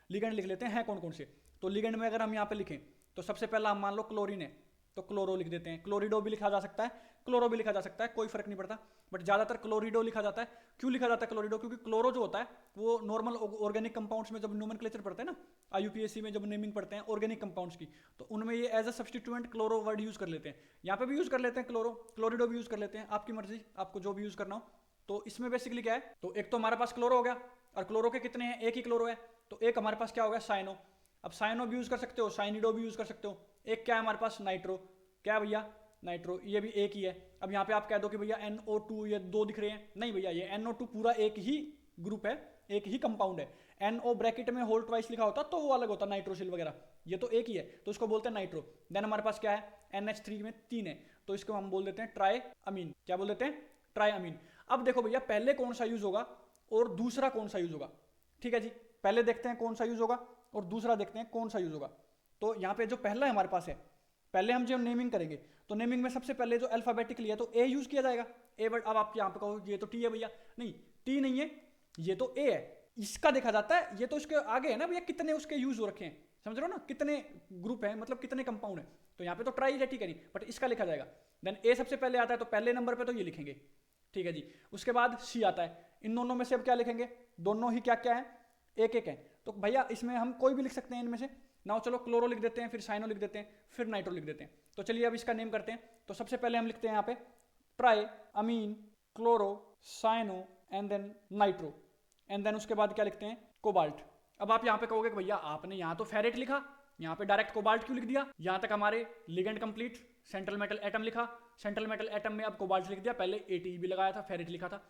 Speaker 1: लिगेंड लिख लेते हैं कौन कौन से। तो लिगेंड में अगर हम यहाँ पे लिखें, तो सबसे पहला हम मान लो क्लोरीन है, तो क्लोरो लिख देते हैं। क्लोरिडो भी लिखा जा सकता है, क्लोरो भी लिखा जा सकता है, कोई फर्क नहीं पड़ता, बट ज्यादातर क्लोरिडो लिखा जाता है। क्यों लिखा जाता है क्लोरिडो, क्योंकि क्लोरो जो होता है वो नॉर्मल ऑर्गेनिक कंपाउंड्स में जब नोमेनक्लेचर पढ़ते हैं ना, IUPAC में जब नेमिंग पढ़ते हैं ऑर्गेनिक कंपाउंड्स की, तो उनमें ये as a substituent chloro word use कर लेते हैं। यहाँ पे भी यूज कर लेते हैं क्लोरो, क्लोरिडो भी यूज कर लेते हैं, आपकी मर्जी, आपको जो भी यूज करना हो। तो इसमें बेसिकली क्या है, तो एक तो हमारे पास क्लोरो हो गया, और क्लोरो के कितने हैं, एक ही क्लोरो है, तो एक हमारे पास क्या हो गया, साइनो। अब साइनो भी यूज कर सकते हो, साइनिडो भी यूज कर सकते हो। एक क्या है हमारे पास, नाइट्रो, क्या है भैया, नाइट्रो, ये भी एक ही है। अब यहाँ पे आप कह दो कि भैया NO2 ये 2 दिख रहे हैं, नहीं भैया, ये NO2 पूरा एक ही ग्रुप है, एक ही कंपाउंड है। NO ब्रैकेट में होल ट्वाइस लिखा होता तो वो अलग होता, नाइट्रोसिल वगैरह, ये तो एक ही है, तो इसको बोलते हैं नाइट्रो। देन हमारे पास क्या है, NH3 में 3 है, तो इसको हम बोल देते हैं ट्राई अमीन। क्या बोल देते हैं, ट्राई अमीन। अब देखो भैया, पहले कौन सा यूज होगा और दूसरा कौन सा यूज होगा, ठीक है जी। पहले देखते हैं कौन सा यूज होगा और दूसरा देखते हैं कौन सा यूज होगा। तो यहाँ पे जो पहला है हमारे पास है, पहले हम जो नेमिंग करेंगे, तो नेमिंग में सबसे पहले जो अल्फाबेटिकली है तो A यूज किया जाएगा, ए वर्ड। अब आप यहाँ पे कहो ये तो T है भैया, नहीं T नहीं है, ये तो A है। इसका देखा जाता है, ये तो इसके आगे है ना भैया, कितने उसके यूज हो रखे हैं, समझ रहे हो ना, कितने ग्रुप है, मतलब कितने कंपाउंड है। तो यहाँ पे तो ट्राई है, ठीक है नहीं, बट इसका लिखा जाएगा। देन A सबसे पहले आता है, तो पहले नंबर पे तो ये लिखेंगे, ठीक है जी। उसके बाद C आता है, इन दोनों में से अब क्या लिखेंगे, दोनों ही क्या क्या है, एक एक है। तो भैया इसमें हम कोई भी लिख सकते हैं इनमें से। नाउ चलो क्लोरो लिख देते हैं, फिर साइनो लिख देते हैं, फिर नाइट्रो लिख देते हैं। तो चलिए अब इसका नेम करते हैं। तो सबसे पहले हम लिखते हैं यहाँ पे tri amine chloro cyano and then nitro, and then उसके बाद क्या लिखते हैं, कोबाल्ट। अब आप यहाँ पे कहोगे कि भैया आपने यहाँ तो फेरेट लिखा, यहाँ पे डायरेक्ट कोबाल्ट क्यों लिख दिया। यहाँ तक हमारे ligand complete, central metal atom लिखा, सेंट्रल मेटल एटम में अब कोबाल्ट लिख दिया, पहले ATE भी लगाया था, फेरेट लिखा था।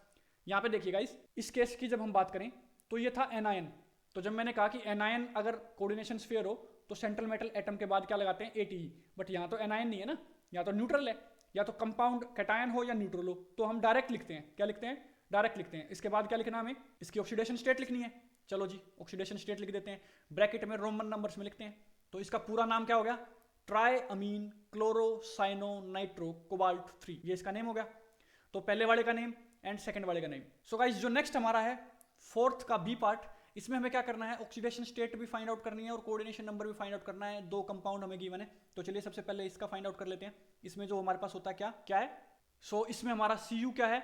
Speaker 1: यहाँ पे देखिएगा इस केस की जब हम बात करें तो ये था एनायन। तो जब मैंने कहा कि एनायन अगर कोऑर्डिनेशन स्फीयर हो तो सेंट्रल मेटल एटम के बाद क्या लगाते हैं, ATE, बट यहाँ तो एनायन नहीं है ना, यहाँ तो न्यूट्रल है, या तो कंपाउंड कैटायन हो या न्यूट्रल हो, तो हम डायरेक्ट लिखते हैं, क्या लिखते हैं, डायरेक्ट लिखते हैं। इसके बाद क्या लिखना हमें, इसकी ऑक्सीडेशन स्टेट लिखनी है। चलो जी, ऑक्सीडेशन स्टेट लिख देते हैं, ब्रैकेट में रोमन नंबर्स में लिखते हैं। तो इसका पूरा नाम क्या हो गया, try amine chloro cyano nitro cobalt 3, ये इसका नेम हो गया। तो पहले वाले का नेम एंड सेकंड वाले का नेम। सो गाइस जो नेक्स्ट हमारा है फोर्थ का B पार्ट, इसमें हमें क्या करना है, ऑक्सीडेशन स्टेट भी फाइंड आउट करनी है और कोऑर्डिनेशन नंबर भी फाइंड आउट करना है। 2 कंपाउंड हमें गिवन है, तो चलिए सबसे पहले इसका फाइंड आउट कर लेते हैं। इसमें जो हमारे पास होता है क्या क्या है, सो इसमें हमारा Cu क्या है,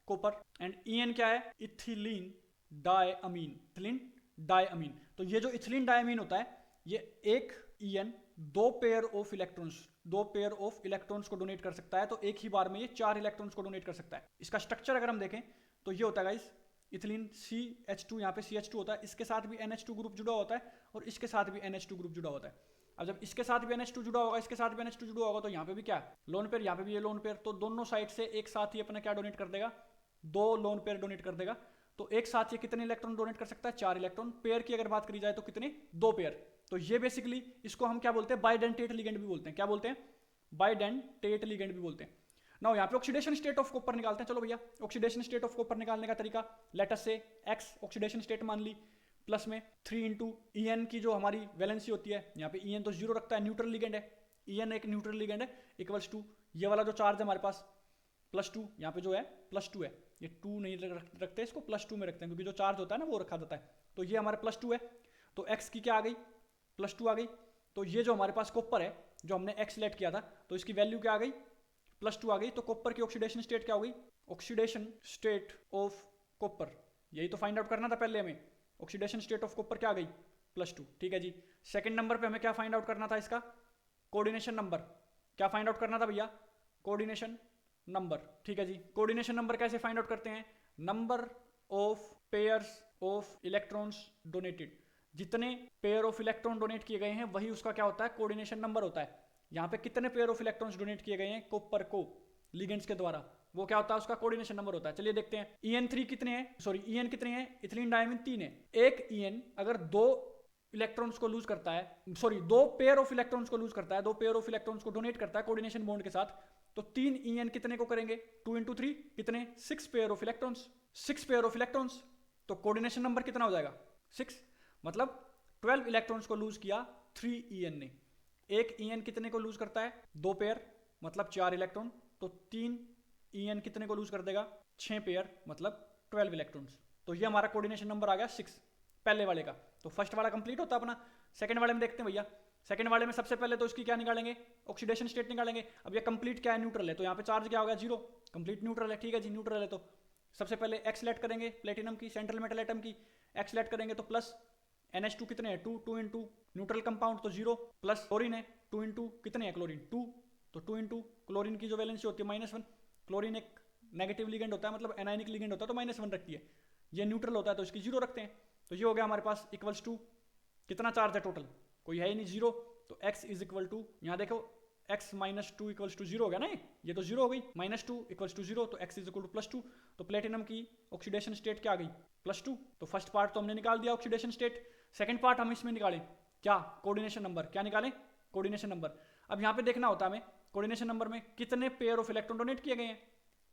Speaker 1: कॉपर, एंड En क्या है, इथिलीन डायअमीन, इथिलीन डायअमीन। तो ये जो इथिलीन डायअमीन होता है, ये एक En दो पेयर ऑफ इलेक्ट्रॉन्स को डोनेट कर सकता है, तो एक ही बार में ये 4 इलेक्ट्रॉन्स को डोनेट कर सकता है। इसका स्ट्रक्चर अगर हम देखें तो ये होता है गाइस, इथिलीन CH2, यहाँ पे CH2 होता है, इसके साथ भी NH2 ग्रुप जुड़ा होता है और इसके साथ भी NH2 ग्रुप जुड़ा होता है। अब जब इसके साथ भी NH2 जुड़ा होगा, इसके साथ भी NH2 जुड़ा होगा, तो यहाँ पे भी क्या है, लोन पेयर, यहाँ पे भी ये लोन पेयर, तो दोनों साइड से एक साथ ही अपना क्या डोनेट कर देगा, 2 लोन पेयर डोनेट कर देगा। तो एक साथ ये कितने इलेक्ट्रॉन डोनेट कर सकता है, 4 इलेक्ट्रॉन। पेयर की अगर बात करी जाए तो कितने, 2 पेयर। तो ये बेसिकली इसको हम क्या बोलते हैं, बाइडेंटेट लिगेंड भी बोलते हैं। क्या बोलते हैं, बाइडेंटेट लिगेंड भी बोलते हैं। नाउ यहाँ पे ऑक्सीडेशन स्टेट ऑफ कॉपर निकालते हैं। चलो भैया, ऑक्सीडेशन स्टेट ऑफ कॉपर निकालने का तरीका, लेट अस से X ऑक्सीडेशन स्टेट मान ली, प्लस में 3 इंटू EN की जो हमारी वैलेंसी होती है, यहाँ पे EN तो 0 रखता है, न्यूट्रल लिगेंड है, EN एक न्यूट्रल लिगेंड है, इक्वल्स टू ये वाला जो चार्ज है हमारे पास +2, यहाँ पे जो है +2 है, ये 2 नहीं रखते, इसको +2 में रखते हैं क्योंकि जो चार्ज होता है ना वो रखा जाता है। तो ये हमारे +2 है, तो X की क्या आ गई, +2 आ गई। तो ये जो हमारे पास कॉपर है, जो हमने X लेट किया था, तो इसकी वैल्यू क्या आ गई, +2 आ गई। तो कॉपर की ऑक्सीडेशन स्टेट क्या हो गई, ऑक्सीडेशन स्टेट ऑफ कॉपर, यही तो फाइंड आउट करना था पहले हमें। ऑक्सीडेशन स्टेट ऑफ कॉपर क्या आ गई, +2। ठीक है जी। सेकंड नंबर पे हमें क्या फाइंड आउट करना था, इसका कोऑर्डिनेशन नंबर। क्या फाइंड आउट करना था भैया, कोऑर्डिनेशन नंबर। ठीक है जी। कोऑर्डिनेशन नंबर कैसे फाइंड आउट करते हैं, number of pairs of electrons donated, जितने पेयर ऑफ इलेक्ट्रॉन डोनेट किए गए हैं वही उसका क्या होता है, कोऑर्डिनेशन नंबर होता है। यहाँ पे कितने पेयर ऑफ इलेक्ट्रॉन्स डोनेट किए गए हैं कॉपर को लिगेंड्स के द्वारा, वो क्या होता है, उसका कोऑर्डिनेशन नंबर होता है। चलिए देखते हैं, EN कितने हैं, इथिलीन डायमीन 3 है। एक EN अगर 2 इलेक्ट्रॉन्स को लूज करता है, 2 पेयर ऑफ इलेक्ट्रॉन्स को लूज करता है, 2 पेयर ऑफ इलेक्ट्रॉन्स को डोनेट करता है कोऑर्डिनेशन बॉन्ड के साथ, तो 3 EN कितने को करेंगे, 2 इंटू 3 कितने, 6 pair of electrons, 6 pair of electrons. तो कोऑर्डिनेशन नंबर कितना हो जाएगा, 6, मतलब 12 इलेक्ट्रॉन्स को लूज किया 3 EN ने। एक EN कितने को लूज करता है, 2 पेयर, मतलब 4 इलेक्ट्रॉन, तो 3 EN कितने को लूज कर देगा, 6 पेयर, मतलब 12 इलेक्ट्रॉन्स। तो ये हमारा कोऑर्डिनेशन नंबर आ गया 6 पहले वाले का। तो फर्स्ट वाला कंप्लीट होता है अपना। सेकंड वाले में देखते हैं भैया, सेकंड वाले में सबसे पहले तो इसकी क्या निकालेंगे, ऑक्सीडेशन स्टेट निकालेंगे। अब ये कंप्लीट क्या है, न्यूट्रल है, तो यहाँ पे चार्ज क्या होगा, 0, कंप्लीट न्यूट्रल है। ठीक है जी, न्यूट्रल है, तो सबसे पहले X लेट करेंगे, प्लेटिनम की सेंट्रल मेटल एटम की X लेट करेंगे, तो प्लस NH2 कितने हैं, 2 इंटू न्यूट्रल कंपाउंड तो 0, प्लस क्लोरीन है 2 इंटू कितने हैं क्लोरीन 2, तो 2 इंटू क्लोरीन की जो वैलेंसी होती है -1। क्लोरीन एक नेगेटिव लिगेंड होता है, मतलब एनायनिक लिगेंड होता है, तो -1 रखती है। ये न्यूट्रल होता है तो इसकी 0 रखते हैं। तो ये हो गया हमारे पास इक्वल्स टू, कितना चार्ज है टोटल, कोई है ही नहीं, 0। तो X इज इक्वल टू, यहाँ देखो X -2 इक्वल्स टू 0 हो गया ना, ये तो 0 हो गई, -2 इक्वल्स टू 0, तो X इज इक्वल टू +2। तो प्लेटिनम की ऑक्सीडेशन स्टेट क्या आ गई, +2। तो फर्स्ट पार्ट तो हमने निकाल दिया ऑक्सीडेशन स्टेट। सेकंड पार्ट हम इसमें निकालें क्या, कोऑर्डिनेशन नंबर। क्या निकालें, कोऑर्डिनेशन नंबर। अब यहाँ पे देखना होता है हमें कोऑर्डिनेशन नंबर में कितने पेयर ऑफ इलेक्ट्रॉन डोनेट किए गए हैं,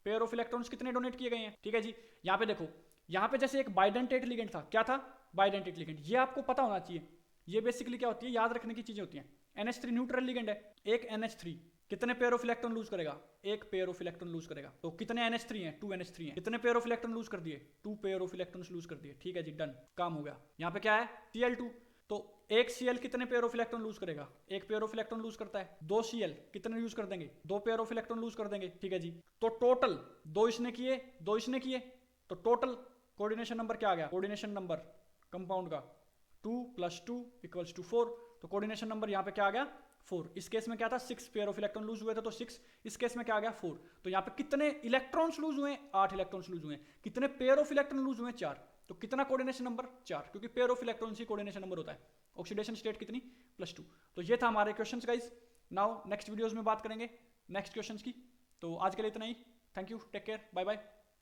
Speaker 1: पेयर ऑफ इलेक्ट्रॉन्स कितने डोनेट किए गए हैं। ठीक है जी। यहाँ पे देखो, यहाँ पे जैसे एक बाइडेंटेट लिगेंड था, क्या था, बाइडेंटेट लिगेंड, ये आपको पता होना चाहिए। ये बेसिकली क्या होती है, याद रखने की चीजें होती हैं। NH3 न्यूट्रल लिगेंड है, एक NH3 कितने पेयर ऑफ इलेक्ट्रॉन लूज करेगा, एक पेयर ऑफ इलेक्ट्रॉन लूज करेगा। तो कितने NH3 हैं, 2 NH3 हैं, कितने पेयर ऑफ इलेक्ट्रॉन लूज कर दिए, 2 पेयर ऑफ इलेक्ट्रॉन्स लूज कर दिए। ठीक है जी, डन, काम हो गया। यहाँ पे क्या है, Cl2, तो एक Cl कितने पेयर ऑफ इलेक्ट्रॉन लूज करेगा, एक पेयर ऑफ इलेक्ट्रॉन लूज करता है। 2 Cl कितने यूज कर देंगे, 2 पेयर ऑफ इलेक्ट्रॉन लूज कर देंगे। ठीक है जी। तो टोटल 2 इसने किए, 2 इसने किए, तो टोटल कोऑर्डिनेशन नंबर क्या आ गया, कोऑर्डिनेशन नंबर कंपाउंड का 2 + 2 = 4। तो कोऑर्डिनेशन नंबर यहाँ पे क्या आ गया, 4। इस केस में क्या था, 6 पेयर ऑफ इलेक्ट्रॉन लूज हुए थे, तो 6। इस केस में क्या आ गया, 4। तो यहाँ पे कितने इलेक्ट्रॉन्स लूज हुए, 8 इलेक्ट्रॉन्स लूज हुए। कितने पेयर ऑफ इलेक्ट्रॉन लूज हुए, 4। तो कितना कोऑर्डिनेशन नंबर, 4, क्योंकि pair of electrons he coordination number होता है। ऑक्सीडेशन स्टेट कितनी, +2। तो ये था हमारे questions guys. Now next videos में बात करेंगे नेक्स्ट क्वेश्चंस की। तो आज के लिए इतना ही, thank you, take care, bye bye.